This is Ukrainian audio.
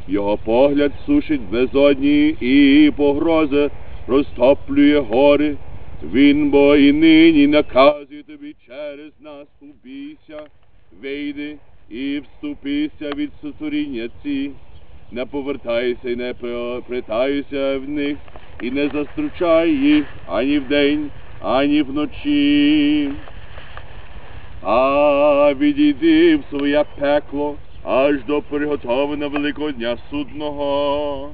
Його погляд сушить безодні і погрози, розтоплює гори. Він бо і нині наказує тобі через нас: убійся, вийди і вступися від сотворіння ці. Не повертайся і не притаюся в них, і не застручай їх ані вдень, ані вночі. А відійди в своє пекло аж до приготовлення великого дня судного.